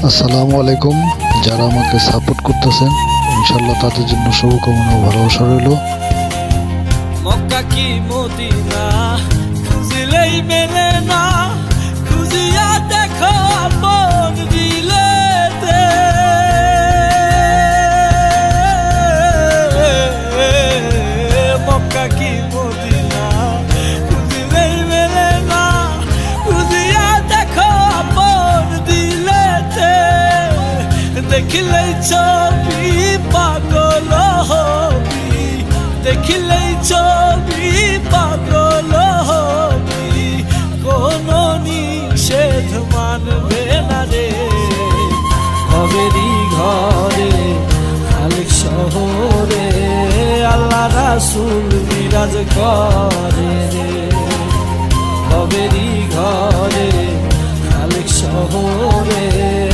আসসালামু আলাইকুম। যারা আমাকে সাপোর্ট করতেছেন ইনশাল্লাহ তাদের জন্য শুভকামনা ও ভালোবাসা রইল। মক্কা কি মদিনা খুঁজলেই মেলে না, খুঁজিয়া দেখো আপন দিলেতে। মক্কা কি মদিনা খুঁজলেই মেলে না, খুঁজিয়া দেখো আপন দিলেতে। দেখিলেই ছবি পাগল হবি, দেখিলেই ছবি পাগল হবি, কোনো নিষেধ মানবে না রে। ভবেরই ঘরে খালিক শহরে আল্লাহ রাসূল বিরাজ করে রে। ভবেরই ঘরে খালিক শহরে